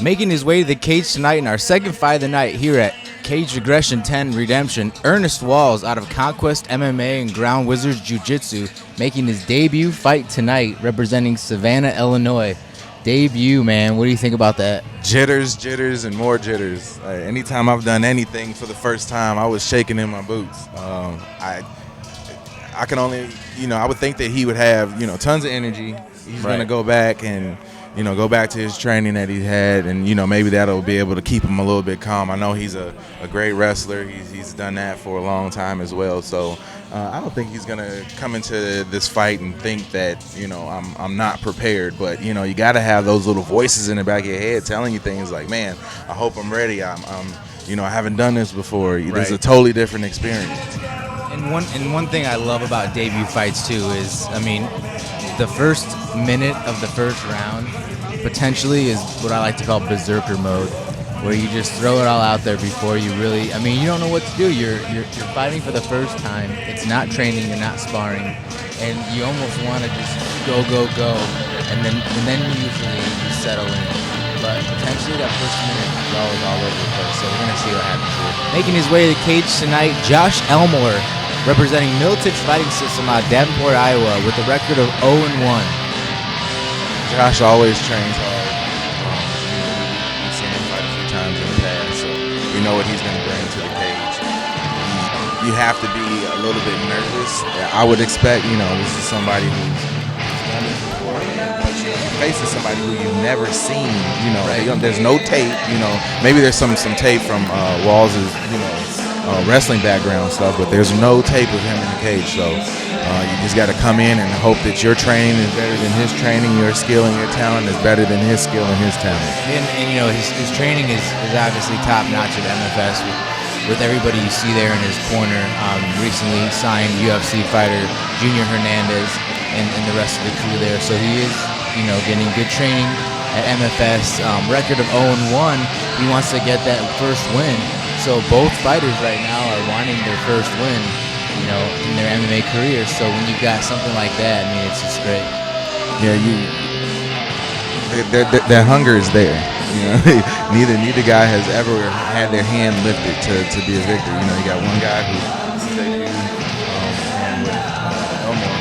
Making his way to the cage tonight in our second fight of the night here at Cage Regression 10 Redemption, Earnest Walls out of Conquest MMA and Ground Wizards Jiu-Jitsu, making his debut fight tonight representing Savannah, Illinois. Debut, man. What do you think about that? Jitters, and more jitters. Anytime I've done anything for the first time, I was shaking in my boots. I can only, I would think that he would have, tons of energy. He's going to go back and, go back to his training that he had, and, maybe that'll be able to keep him a little bit calm. I know he's a great wrestler. He's done that for a long time as well. So I don't think he's going to come into this fight and think that, I'm not prepared. But, you got to have those little voices in the back of your head telling you things like, man, I hope I'm ready. I haven't done this before. Right. It's a totally different experience. And one thing I love about debut fights, too, is, the first minute of the first round potentially is what I like to call berserker mode, where you just throw it all out there before you really, you don't know what to do. You're fighting for the first time. It's not training, you're not sparring, and you almost want to just go, and then usually you settle in. But potentially that first minute is always all over the place, so we're going to see what happens here. Making his way to the cage tonight, Josh Elmore, representing Militich Fighting System out of Davenport, Iowa, with a record of 0-1. Josh always trains hard. We've seen him fight a few times in the past, so we know what he's going to bring to the cage. You have to be a little bit nervous. I would expect, this is somebody who's done it before, but you're facing somebody who you've never seen. Right. There's no tape. Maybe there's some tape from Walls' wrestling background stuff, but there's no tape of him in the cage. So you just got to come in and hope that your training is better than his training, your skill and your talent is better than his skill and his talent. And his training is obviously top notch at MFS with everybody you see there in his corner. Recently signed UFC fighter Junior Hernandez and the rest of the crew there. So he is getting good training at MFS. Record of 0-1. He wants to get that first win. So both fighters right now are wanting their first win, in their MMA career. So when you've got something like that, it's just great. Yeah, their hunger is there. Neither guy has ever had their hand lifted to be a victor. You got one guy who debuted with Elmore.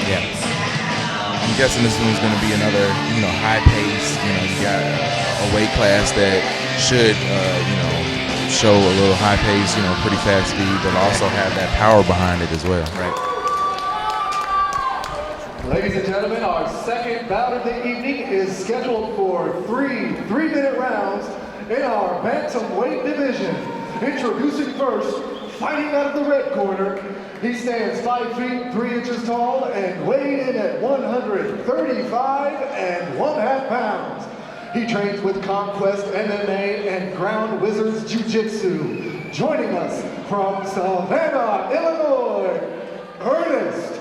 Yeah. I'm guessing this one's going to be another, high pace. You got a weight class that should, show a little high pace, pretty fast speed, but also have that power behind it as well. Right. Ladies and gentlemen, our second bout of the evening is scheduled for three-minute rounds in our Bantamweight division. Introducing first, fighting out of the red corner, he stands 5 feet 3 inches tall and weighed in at 135.5 pounds. He trains with Conquest MMA and Ground Wizards Jiu-Jitsu. Joining us from Savannah, Illinois, Earnest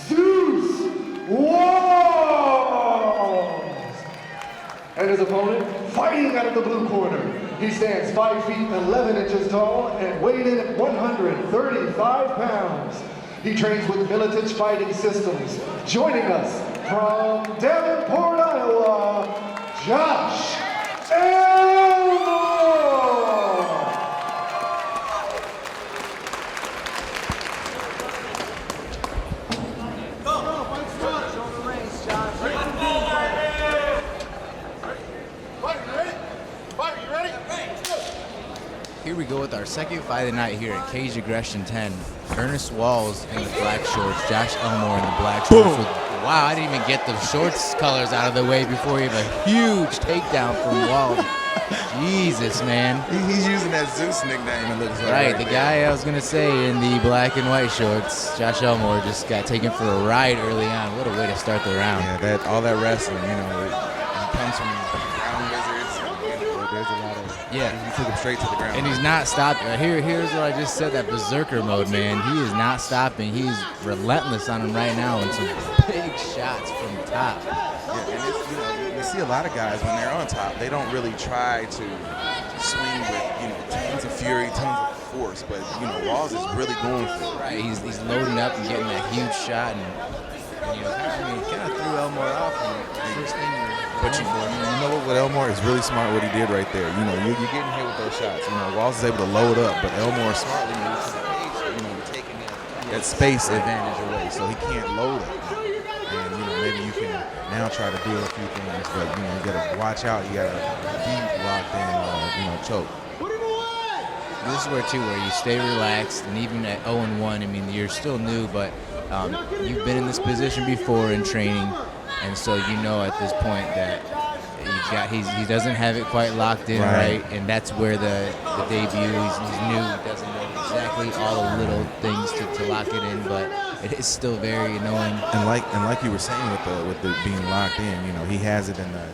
Zeus Walls. And his opponent, fighting out of the blue corner. He stands 5 feet 11 inches tall and weighed in at 135 pounds. He trains with Militich Fighting Systems. Joining us from Davenport, Iowa, Josh Elmore! Here we go with our second fight of the night here at Cage Aggression 10. Earnest Walls in the black shorts, Josh Elmore in the black shorts. Wow, I didn't even get the shorts colors out of the way before we have a huge takedown from Walls. Jesus, man. He's using that Zeus nickname, it looks like. Right, the guy I was going to say in the black and white shorts, Josh Elmore, just got taken for a ride early on. What a way to start the round. Yeah, all that wrestling, it comes from Ground Wizards. There's a lot of... Yeah. He took him straight to the ground. And he's not stopping. Here's what I just said, that berserker mode, man. He is not stopping. He's relentless on him right now and some big shots from the top. Yeah, and it's, you see a lot of guys when they're on top, they don't really try to swing with, tons of fury, tons of force, but, Walls is really going for it. Right, he's loading up and getting that huge shot, and kind of threw Elmore off. And the first thing But you know what with Elmore is really smart what he did right there. You know, you're getting hit with those shots. You know, Walls is able to load up, but Elmore smartly moves to the cage. You know, you're taking that space advantage away, so he can't load it. And you know, maybe you can now try to do a few things, but you know, you gotta watch out. You gotta deep locked in, choke. This is where you stay relaxed, and even at 0-1, I mean, you're still new, but you've been in this position before in training, and so you know at this point that he doesn't have it quite locked in right, and that's where the debut. He's new, he doesn't know exactly all the little things to lock it in, but it is still very annoying. And like you were saying with the being locked in, you know, he has it in the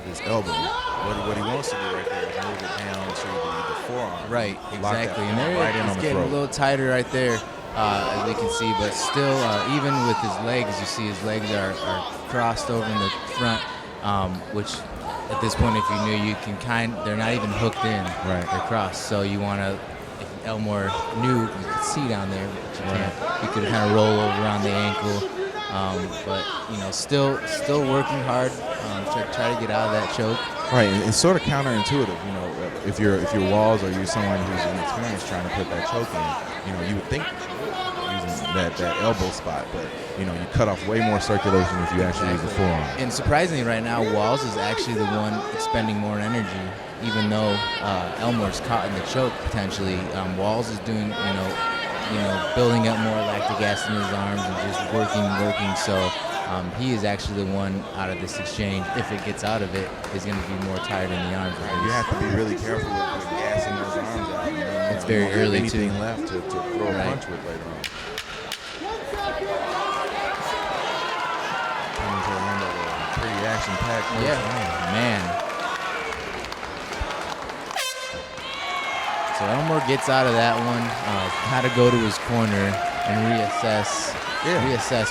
his elbow. What he wants to do right there is move it down to the forearm. Right, exactly. And there right it's getting a little tighter right there, as you can see. But still, even with his legs, you see his legs are crossed over in the front, which at this point, if you knew, they're not even hooked in. Right. They're crossed. So you want to, if Elmore knew, you could see down there, but you can't. You could kind of roll over on the ankle. But you know, still working hard to try to get out of that choke. Right, and it's sort of counterintuitive, you know, if you're Walls or you're someone who's inexperienced trying to put that choke in, you know, you would think using that elbow spot, but you know, you cut off way more circulation if you actually use the forearm. And surprisingly, right now, Walls is actually the one expending more energy, even though Elmore's caught in the choke potentially. Walls is doing, building up more lactic acid in his arms and just working. So he is actually the one out of this exchange, if it gets out of it, is going to be more tired in the arms. You have to be really careful with gassing those arms out. It's very early too. Anything left to throw a punch with later on. Coming to the end of a pretty action-packed round. Man. So Elmore gets out of that one, had to go to his corner and reassess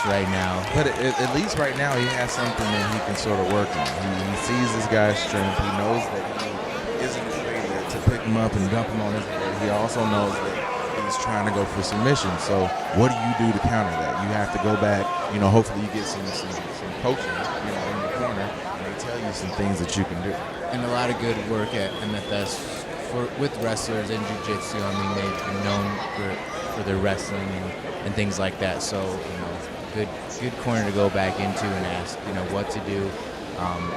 right now. But at least right now he has something that he can sort of work on. He sees this guy's strength. He knows that he isn't afraid to pick him up and dump him on his head. He also knows that he's trying to go for submission. So what do you do to counter that? You have to go back. You know, hopefully you get some coaching, you know, in the corner, and they tell you some things that you can do. And a lot of good work at MFS with wrestlers in jiu-jitsu. I mean, they've been known for their wrestling and things like that. So, you know, good corner to go back into and ask, you know, what to do.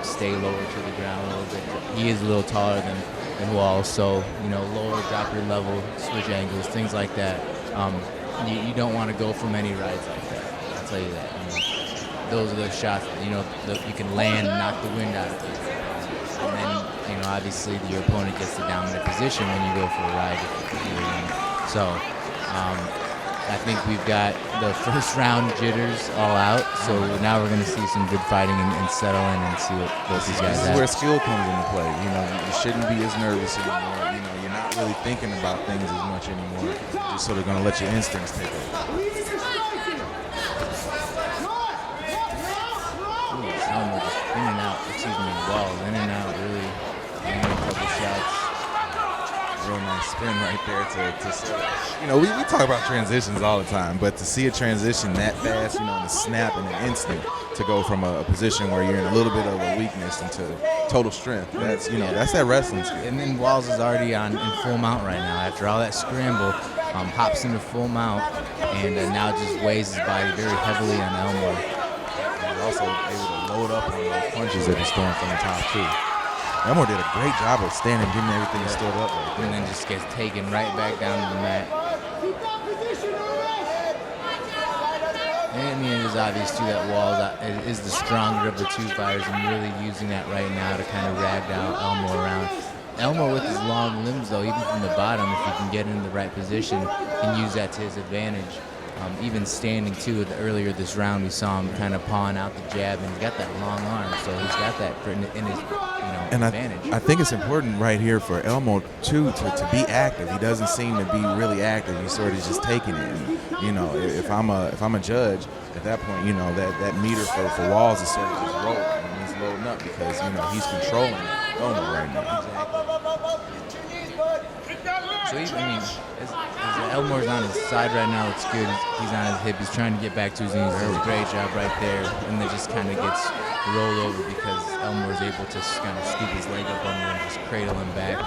Stay lower to the ground a little bit. He is a little taller than Walls, so, you know, lower, drop your level, switch angles, things like that. You don't want to go for many rides like that. I'll tell you that. I mean, those are the shots that, you know, you can land, knock the wind out of you. And then, you know, obviously your opponent gets the dominant position when you go for a ride. So, I think we've got the first round jitters all out. So now we're going to see some good fighting and settle in and see what both these guys have. This is where skill comes into play. You know, you shouldn't be as nervous anymore. You know, you're not really thinking about things as much anymore. You're just sort of going to let your instincts take over. Elmore just in and out, Walls in and out, really getting a couple shots. Real nice spin right there to sort of, you know, we talk about transitions all the time, but to see a transition that fast, you know, in a snap in an instant, to go from a position where you're in a little bit of a weakness into total strength, that's, you know, that's that wrestling skill. And then Walls is already in full mount right now. After all that scramble, hops into full mount, and now just weighs his body very heavily on Elmore. He's also able to load up on those punches that he's throwing from the top too. Elmore did a great job of standing, getting everything stood up right there. And then just gets taken right back down to the mat. And I mean, it is obvious too that Walls is the stronger of the two fighters and really using that right now to kind of rag down Elmore around. Elmore with his long limbs though, even from the bottom, if he can get in the right position, can use that to his advantage. Even standing too, earlier this round, we saw him kind of pawing out the jab, and he's got that long arm, so he's got that in his advantage. I think it's important right here for Elmore too to be active. He doesn't seem to be really active. He's sort of just taking it. And, you know, if I'm a judge at that point, you know that meter for Walls is sort of just rolling, and he's loading up because you know he's controlling Elmore right now. Exactly. So I mean, as Elmore's on his side right now, it's good. He's on his hip. He's trying to get back to his knees. Does a great job right there, and then just kind of gets rolled over because Elmore's able to kind of scoop his leg up under and just cradle him back.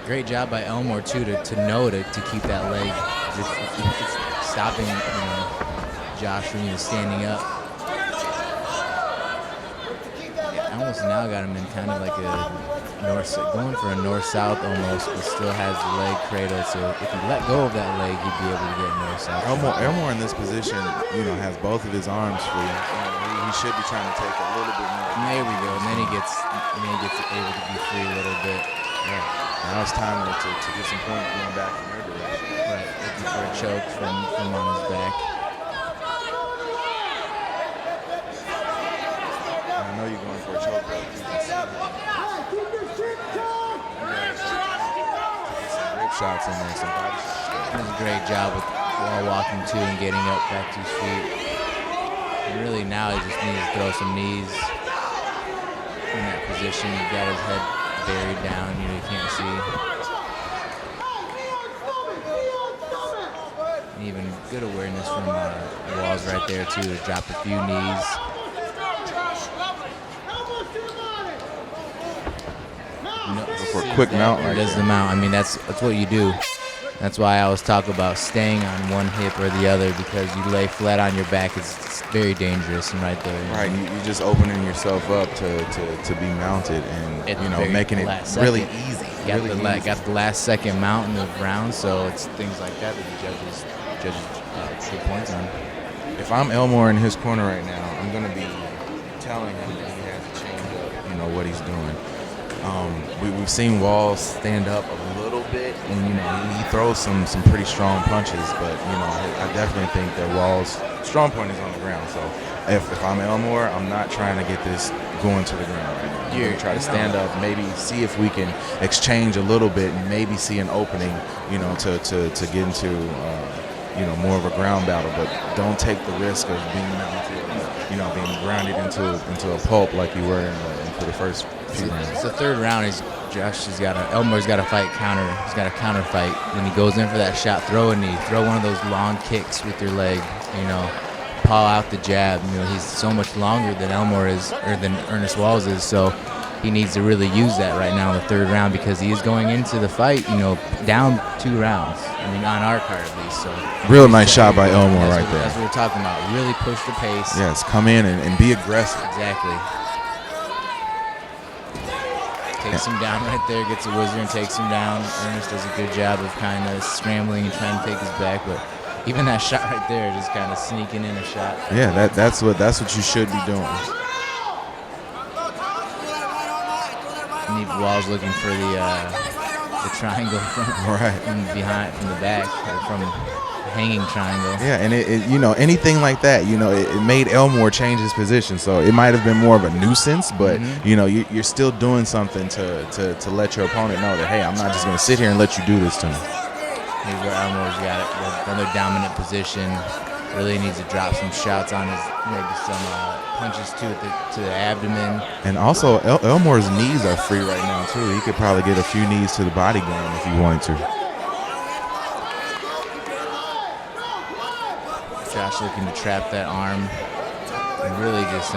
Great job by Elmore too to know to keep that leg. It's stopping Josh from standing up. Yeah, almost now got him in kind of like a going for a north-south almost, but still has the leg cradled. So if he let go of that leg, he'd be able to get north-south. Elmore in this position, has both of his arms free. He should be trying to take a little bit more. And there we go. And then he gets able to be free a little bit. Yeah. Now it's time to get some points going back in your direction. Right. Looking for a choke from on his back. I know you're going for a choke, but you can see some rib shots in there, some body shots. Does a great job with wall walking too and getting up back to his feet. And really now he just needs to throw some knees in that position. He's got his head buried down, you can't see. And even good awareness from Walls right there too to drop a few knees. For a quick mount right does there. the mount. I mean, that's what you do. That's why I always talk about staying on one hip or the other, because you lay flat on your back. It's very dangerous and right there. Right, you're just opening yourself up to be mounted and making it really easy. Got the last second mount in the round, so it's things like that the judges good points on. If I'm Elmore in his corner right now, I'm going to be telling him that he has to change up, what he's doing. We've seen Walls stand up a little bit, and he throws some pretty strong punches. But I definitely think that Walls' strong point is on the ground. So if I'm Elmore, I'm not trying to get this going to the ground right now. I'm going to try to stand up, maybe see if we can exchange a little bit, and maybe see an opening, to get into more of a ground battle. But don't take the risk of being mounted, being grounded into a pulp like you were into the first few rounds. It's the third round. Elmore's got to fight counter. He's got a counter fight. When he goes in for that shot, throw a knee, throw one of those long kicks with your leg. Paw out the jab. He's so much longer than Elmore is, or than Earnest Walls is. So he needs to really use that right now in the third round, because he is going into the fight, down 2 rounds. I mean, on our card at least. So real nice shot by Elmore right there. That's what we're talking about. Really push the pace. Yes, come in and be aggressive. Exactly. Takes him down right there, gets a whizzer and takes him down. Earnest does a good job of kind of scrambling and trying to take his back, but even that shot right there, just kind of sneaking in a shot. Yeah, that's what you should be doing. Need Walls looking for the triangle from behind, from the back, or from hanging triangle. Yeah, and it anything like that, it made Elmore change his position. So it might have been more of a nuisance, but you're still doing something to let your opponent know that, hey, I'm not just going to sit here and let you do this to me. Here's where Elmore's got it, another dominant position. Really needs to drop some shots on his, maybe some punches to the abdomen. And also, Elmore's knees are free right now too. He could probably get a few knees to the body going if he wanted to. Josh looking to trap that arm, and really just,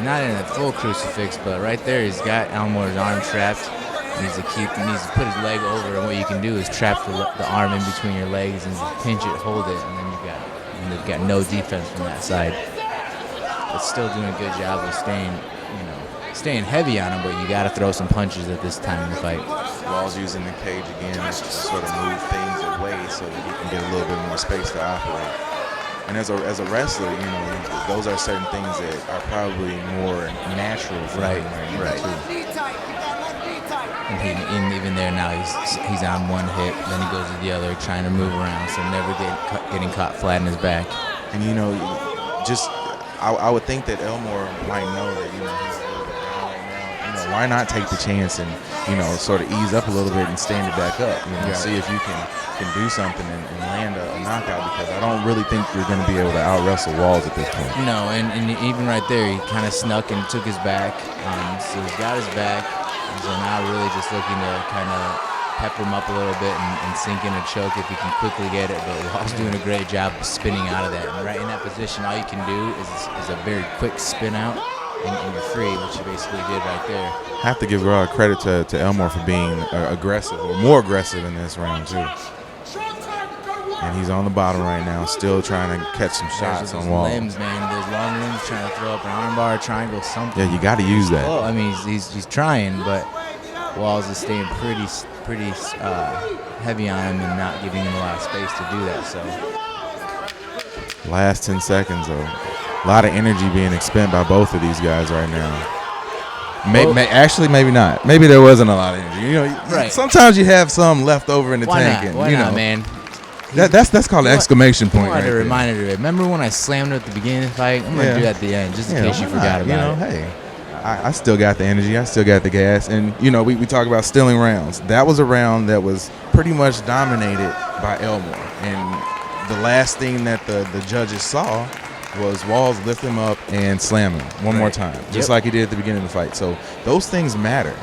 not in a full crucifix, but right there he's got Elmore's arm trapped. He needs to put his leg over, and what you can do is trap the arm in between your legs and pinch it, hold it, and then you've got no defense from that side. But still doing a good job of staying heavy on him, but you got to throw some punches at this time in the fight. Walls using the cage again to sort of move things away so that he can get a little bit more space to operate. And as a wrestler, those are certain things that are probably more natural for him right now too. And even there now, he's on one hip, then he goes to the other, trying to move around, so never getting caught flat in his back. And I would think that Elmore might know that he's a little bit down right now. Why not take the chance and sort of ease up a little bit and stand it back up? See if you can do something and land a knockout, because I don't really think you're going to be able to out wrestle Walls at this point. No, and even right there, he kind of snuck and took his back. So he's got his back. So now really just looking to kind of pepper him up a little bit and sink in a choke if he can quickly get it. But Wall's doing a great job of spinning out of that. And right in that position, all you can do is a very quick spin out, and you're free, which you basically did right there. Have to give credit to Elmore for being aggressive, or more aggressive in this round too. And he's on the bottom right now, still trying to catch some shots on Wall. Limbs, man. There's long limbs, trying to throw up an armbar, triangle, something. Yeah, you got to use that. Well, I mean, he's trying, but Walls is staying pretty heavy on him and not giving him a lot of space to do that. So last 10 seconds, though. A lot of energy being expended by both of these guys right now. Actually, maybe not. Maybe there wasn't a lot of energy. You know, right. Sometimes you have some left over in the tank. And, Why not, man? That's called an exclamation point. I wanted to remind her. Remember when I slammed her at the beginning of the fight? I'm gonna do that at the end, just in case you forgot about it. Hey, I still got the energy. I still got the gas. And we talk about stealing rounds. That was a round that was pretty much dominated by Elmore. And the last thing that the judges saw was Walls lift him up and slam him one more time, just like he did at the beginning of the fight. So those things matter.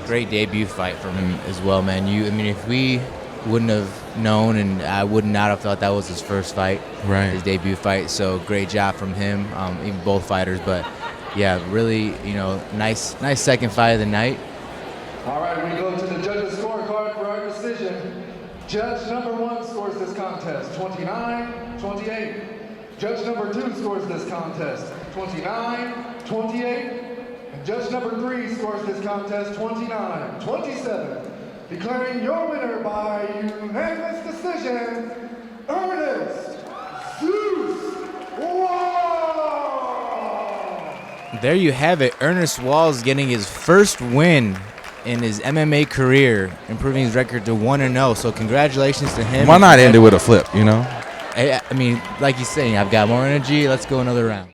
Great debut fight from him as well, man. If we wouldn't have known, and I would not have thought that was his first fight, his debut fight. So great job from him, even both fighters. But yeah, really, nice second fight of the night. All right, we go to the judges' scorecard for our decision. Judge number 1 scores this contest 29-28. Judge number 2 scores this contest 29-28. And judge number 3 scores this contest 29-27. Declaring your winner by unanimous decision, Earnest Zeus Wall. There you have it. Earnest Walls getting his first win in his MMA career, improving his record to 1-0. So congratulations to him. Why not end it with a flip, I mean, like you're saying, I've got more energy. Let's go another round.